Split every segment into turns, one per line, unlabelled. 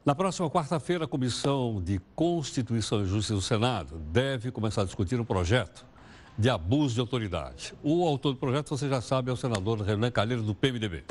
Na próxima quarta-feira, a Comissão de Constituição e Justiça do Senado deve começar a discutir um projeto de abuso de autoridade. O autor do projeto, você já sabe, é o senador Renan Calheiros, do PMDB.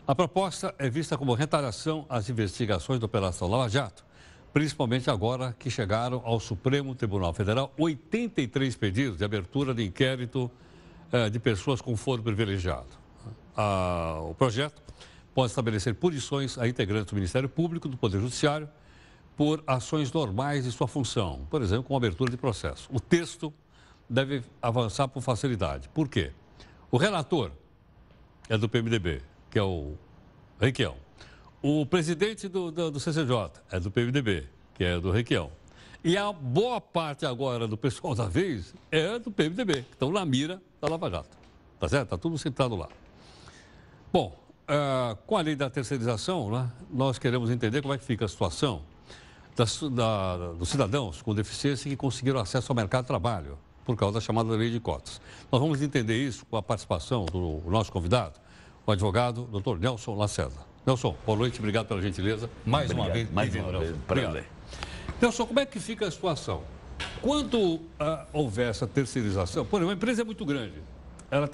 A proposta é vista como retaliação às investigações da Operação Lava Jato, principalmente agora que chegaram ao Supremo Tribunal Federal 83 pedidos de abertura de inquérito de pessoas com foro privilegiado. O projeto pode estabelecer punições a integrantes do Ministério Público, do Poder Judiciário, por ações normais de sua função, por exemplo, com abertura de processo. O texto deve avançar por facilidade. Por quê? O relator é do PMDB, que é o Requião. O presidente do CCJ é do PMDB, que é do Requião. E a boa parte agora do pessoal da vez é do PMDB, que estão na mira da Lava Jato. Tá certo? Está tudo citado lá. Bom, com a lei da terceirização, né, nós queremos entender como é que fica a situação dos cidadãos com deficiência que conseguiram acesso ao mercado de trabalho por causa da chamada lei de cotas. Nós vamos entender isso com a participação do nosso convidado, o advogado Dr. Nelson Lacerda. Nelson, boa noite, obrigado pela gentileza. Mais uma vez, obrigado. Nelson, como é que fica a situação? Quando houver essa terceirização, por exemplo, uma empresa é muito grande, ela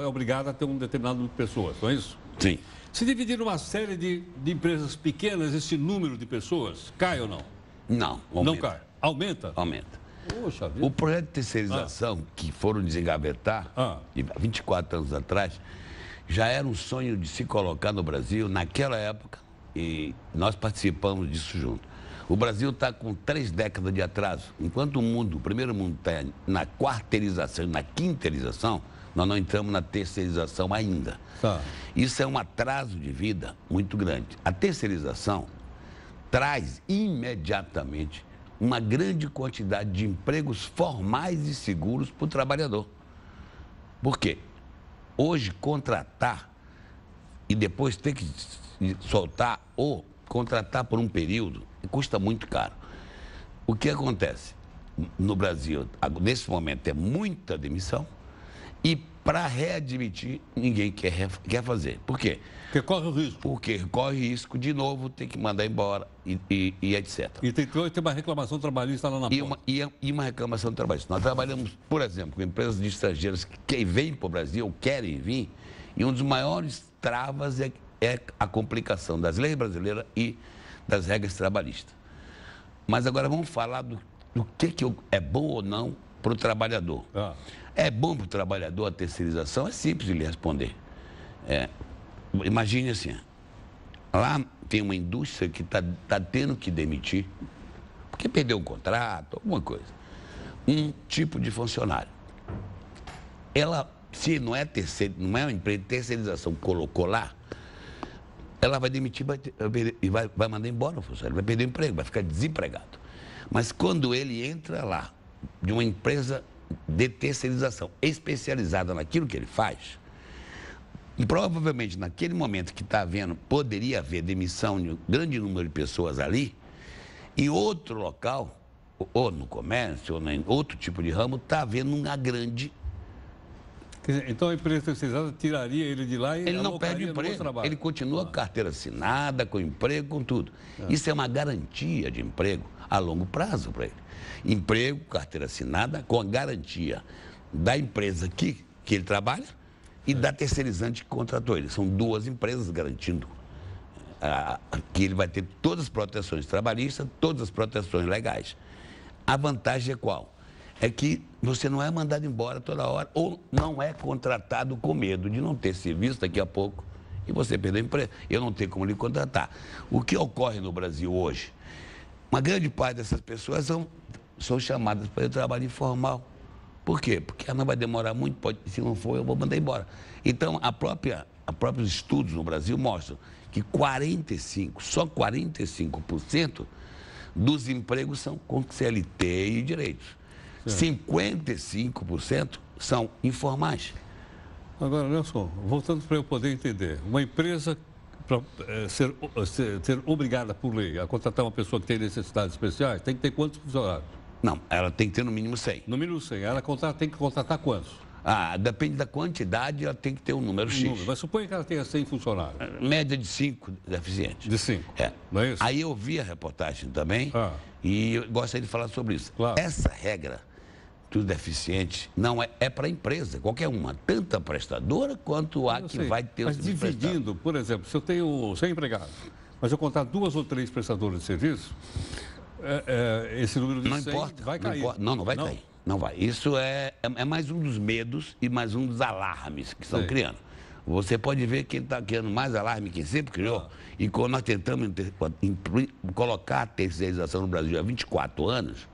é obrigada a ter um determinado número de pessoas, não é isso?
Sim.
Se dividir uma série de empresas pequenas, esse número de pessoas cai ou não?
Não, aumenta.
Não cai. Aumenta?
Aumenta.
Poxa vida.
O projeto de terceirização que foram desengavetar, 24 anos atrás, já era um sonho de se colocar no Brasil naquela época e nós participamos disso junto. O Brasil está com 3 décadas de atraso. Enquanto o primeiro mundo está na quarteirização, na quinteirização, nós não entramos na terceirização ainda.
Tá.
Isso é um atraso de vida muito grande. A terceirização traz imediatamente uma grande quantidade de empregos formais e seguros para o trabalhador. Por quê? Hoje, contratar e depois ter que soltar ou contratar por um período custa muito caro. O que acontece? No Brasil, nesse momento, é muita demissão e para readmitir, ninguém quer fazer. Por quê?
Porque corre o risco.
Porque corre risco, de novo, ter que mandar embora e etc.
E tem uma reclamação trabalhista lá na porta.
E uma reclamação trabalhista. Nós trabalhamos, por exemplo, com empresas de estrangeiros que vêm para o Brasil, ou querem vir, e um dos maiores travas é a complicação das leis brasileiras e das regras trabalhistas. Mas agora vamos falar do que é bom ou não para o trabalhador. É bom para o trabalhador a terceirização? É simples de lhe responder. Imagine assim, lá tem uma indústria que está tendo que demitir, porque perdeu um contrato, alguma coisa, um tipo de funcionário. Ela, se não é uma empresa de terceirização, colocou lá, ela vai demitir e vai mandar embora o funcionário, vai perder o emprego, vai ficar desempregado. Mas quando ele entra lá, de uma empresa de terceirização especializada naquilo que ele faz, e provavelmente naquele momento que está havendo, poderia haver demissão de um grande número de pessoas ali, em outro local, ou no comércio, ou em outro tipo de ramo, está havendo uma grande...
Quer dizer, então a empresa terceirizada tiraria ele de lá e
ele não perde emprego, ele continua com carteira assinada, com emprego, com tudo. Isso é uma garantia de emprego a longo prazo para ele. Emprego, carteira assinada, com a garantia da empresa que ele trabalha e da terceirizante que contratou ele. São 2 empresas garantindo que ele vai ter todas as proteções trabalhistas, todas as proteções legais. A vantagem é qual? É que você não é mandado embora toda hora ou não é contratado com medo de não ter serviço daqui a pouco e você perder o emprego. Eu não tenho como lhe contratar. O que ocorre no Brasil hoje? Uma grande parte dessas pessoas são chamadas para o trabalho informal. Por quê? Porque ela não vai demorar muito, se não for, eu vou mandar embora. Então, próprios estudos no Brasil mostram que só 45% dos empregos são com CLT e direitos. 55% são informais.
Agora, Nelson, voltando para eu poder entender, uma empresa, para ser obrigada por lei a contratar uma pessoa que tem necessidades especiais, tem que ter quantos funcionários?
Não, ela tem que ter no mínimo 100.
No mínimo 100. Ela tem que contratar quantos?
Depende da quantidade, ela tem que ter um número X.
Mas suponha que ela tenha 100 funcionários.
Média de 5 deficientes.
De 5, não é isso?
Aí eu vi a reportagem também e eu gostaria de falar sobre isso.
Claro.
Essa regra dos deficientes não é para a empresa, qualquer uma, tanto a prestadora quanto a que vai ter
o serviço. Mas dividindo, por exemplo, se eu tenho 100 empregados, mas eu contar 2 ou 3 prestadores de serviço, esse número de
não
100
importa,
vai cair.
Não vai cair. Não vai. Isso é mais um dos medos e mais um dos alarmes que estão criando. Você pode ver quem está criando mais alarme que sempre criou. E quando nós tentamos colocar a terceirização no Brasil há 24 anos,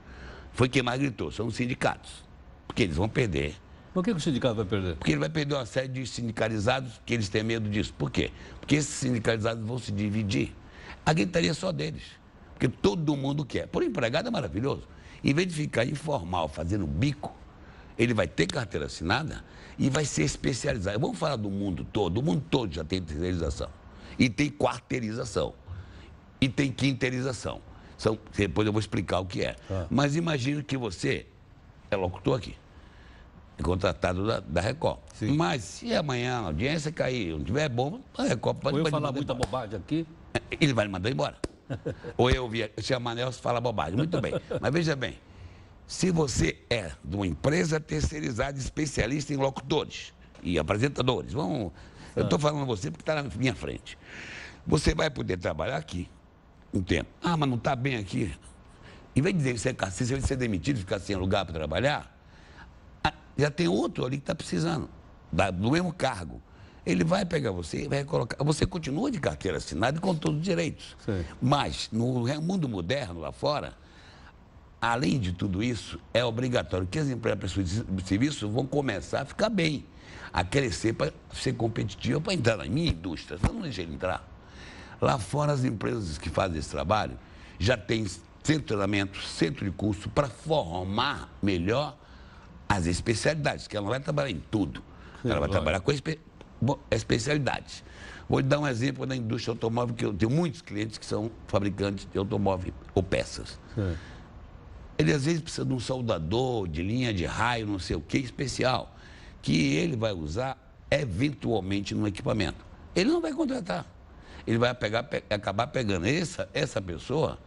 foi quem mais gritou, são os sindicatos. Porque eles vão perder.
Por que o sindicato vai perder?
Porque ele vai perder uma série de sindicalizados que eles têm medo disso. Por quê? Porque esses sindicalizados vão se dividir. A gritaria é só deles. Porque todo mundo quer. Por empregado é maravilhoso. Em vez de ficar informal, fazendo bico, ele vai ter carteira assinada e vai ser especializado. Vamos falar do mundo todo. O mundo todo já tem terceirização. E tem quarteirização. E tem quinteirização. Depois eu vou explicar o que é. Mas imagine que você é locutor aqui. É contratado da Record.
Sim.
Mas se amanhã a audiência cair, não tiver bom, a Record pode...
Ou eu falar muita bobagem aqui...
Ele vai me mandar embora. Ou eu chamo Nelson e fala bobagem. Muito bem. Mas veja bem, se você é de uma empresa terceirizada especialista em locutores e apresentadores, eu estou falando a você porque está na minha frente. Você vai poder trabalhar aqui um tempo. Mas não está bem aqui. Em vez de dizer que você vai ser demitido e ficar sem lugar para trabalhar, já tem outro ali que está precisando, do mesmo cargo. Ele vai pegar você e vai colocar... Você continua de carteira assinada e com todos os direitos.
Sim.
Mas, no mundo moderno lá fora, além de tudo isso, é obrigatório que as empresas de serviço vão começar a ficar bem, a crescer para ser competitiva, para entrar na minha indústria. Você não deixa ele entrar. Lá fora, as empresas que fazem esse trabalho já têm centro de treinamento, centro de curso para formar melhor as especialidades, que ela não vai trabalhar em tudo.
Sim,
ela vai trabalhar com especialidades. Vou dar um exemplo da indústria automóvel, que eu tenho muitos clientes que são fabricantes de automóvel ou peças.
Sim.
Ele às vezes precisa de um soldador, de linha de raio, não sei o que, especial, que ele vai usar eventualmente no equipamento. Ele não vai contratar. Ele vai acabar pegando essa pessoa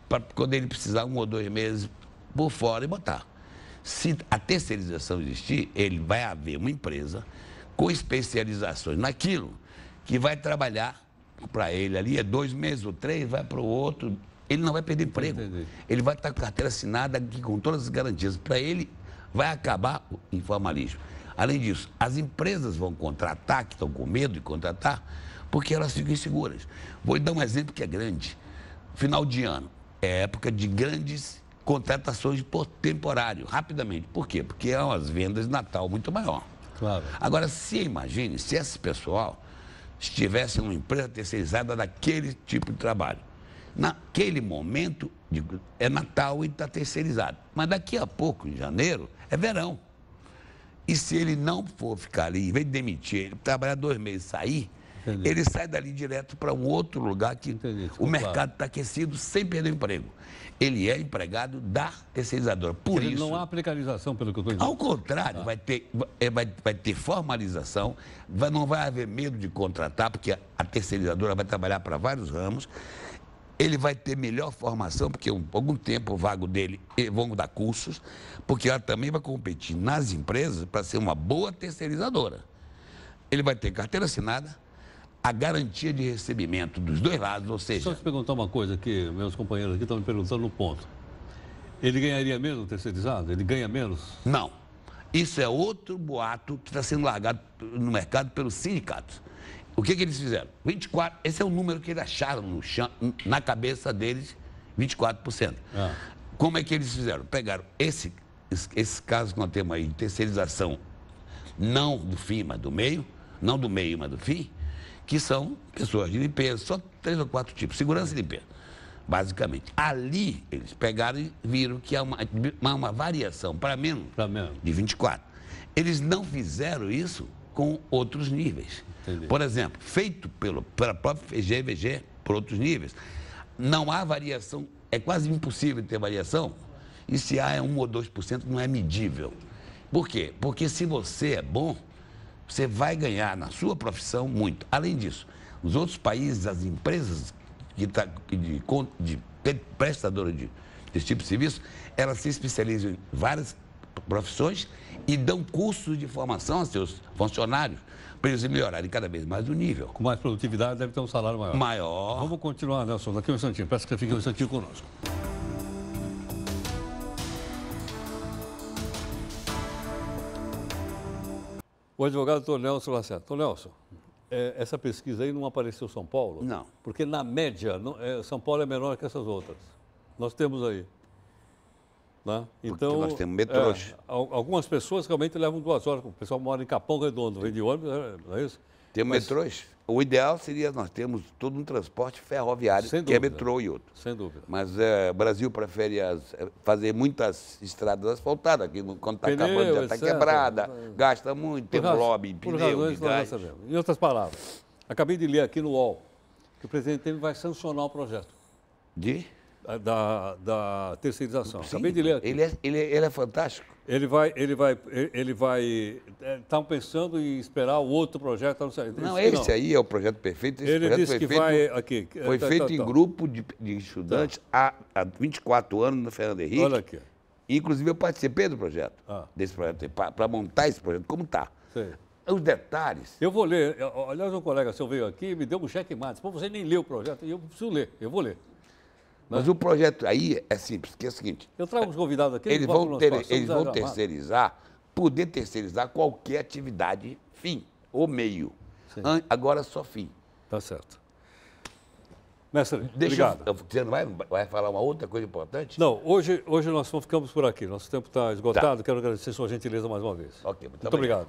para quando ele precisar 1 ou 2 meses por fora e botar. Se a terceirização existir, ele vai haver uma empresa com especializações naquilo que vai trabalhar para ele ali, 2 meses ou 3, vai para o outro, ele não vai perder emprego.
Entendi.
Ele vai estar com carteira assinada aqui com todas as garantias. Para ele, vai acabar o informalismo. Além disso, as empresas vão contratar, que estão com medo de contratar, porque elas ficam inseguras. Vou dar um exemplo que é grande. Final de ano é época de grandes contratações por temporário, rapidamente. Por quê? Porque há umas vendas de Natal muito maior.
Claro.
Agora, imagine se esse pessoal estivesse numa empresa terceirizada daquele tipo de trabalho. Naquele momento, é Natal e está terceirizado. Mas daqui a pouco, em janeiro, é verão. E se ele não for ficar ali, em vez de demitir ele, trabalhar 2 meses e sair,
Entendi.
ele sai dali direto para um outro lugar que o mercado está aquecido sem perder o emprego. Ele é empregado da terceirizadora. Por isso,
não há precarização, pelo que eu estou dizendo.
ao contrário, vai ter formalização, não vai haver medo de contratar, porque a terceirizadora vai trabalhar para vários ramos. Ele vai ter melhor formação, porque algum tempo vago dele vão dar cursos, porque ela também vai competir nas empresas para ser uma boa terceirizadora. Ele vai ter carteira assinada, a garantia de recebimento dos 2 lados, ou seja...
Só te perguntar uma coisa que meus companheiros aqui estão me perguntando no ponto. Ele ganharia menos terceirizado? Ele ganha menos?
Não. Isso é outro boato que está sendo largado no mercado pelos sindicatos. O que eles fizeram? 24%, esse é o número que eles acharam no chão, na cabeça deles, 24%. Como é que eles fizeram? Pegaram esse caso que nós temos aí de terceirização, não do fim, mas do meio, não do meio, mas do fim, que são pessoas de limpeza, só 3 ou 4 tipos, segurança e limpeza, basicamente. Ali, eles pegaram e viram que há uma variação para menos de 24%. Eles não fizeram isso com outros níveis.
Entendi.
Por exemplo, feito pela própria GVG, por outros níveis, não há variação, é quase impossível ter variação, e se há 1 ou 2%, não é medível. Por quê? Porque se você é bom, você vai ganhar na sua profissão muito. Além disso, os outros países, as empresas de prestadoras desse tipo de serviço, elas se especializam em várias profissões e dão cursos de formação aos seus funcionários para eles melhorarem cada vez mais o nível.
Com mais produtividade deve ter um salário maior.
Maior.
Vamos continuar, Nelson, daqui um instantinho. Peço que você fique um instantinho conosco. O advogado doutor Nelson Lacerda. Doutor Nelson, essa pesquisa aí não apareceu São Paulo?
Não.
Porque, na média, São Paulo é menor que essas outras. Nós temos aí. Né? Então,
porque nós temos metrôs.
Algumas pessoas realmente levam 2 horas. O pessoal mora em Capão Redondo, vem de ônibus, não é isso?
Temos metrôs. O ideal seria nós termos todo um transporte ferroviário, que é metrô e outro.
Sem dúvida.
Mas o Brasil prefere fazer muitas estradas asfaltadas, que quando está acabando já está quebrada, gasta muito, tem lobby, pneu, gás.
Em outras palavras, acabei de ler aqui no UOL que o presidente Temer vai sancionar o projeto. Da terceirização.
Sim,
acabei de ler aqui.
Ele é fantástico.
Estão pensando em esperar o outro projeto.
Não, esse aí é o projeto perfeito.
Ele disse que vai aqui.
Foi feito em grupo de estudantes há 24 anos no Fernando Henrique.
Olha aqui.
Inclusive eu participei do projeto, desse projeto, para montar esse projeto, como está. Os detalhes.
Eu vou ler. Aliás, um colega seu veio aqui e me deu um checkmate. Pô, você nem leu o projeto. E eu preciso ler. Eu vou ler.
Mas o projeto aí é simples, que é o seguinte...
Eu trago os convidados aqui...
Eles vão poder terceirizar qualquer atividade fim ou meio. Agora só fim.
Tá certo. Mestre, obrigado.
Você não vai falar uma outra coisa importante?
Não, hoje nós ficamos por aqui. Nosso tempo está esgotado. Quero agradecer sua gentileza mais uma vez.
Ok, muito
obrigado.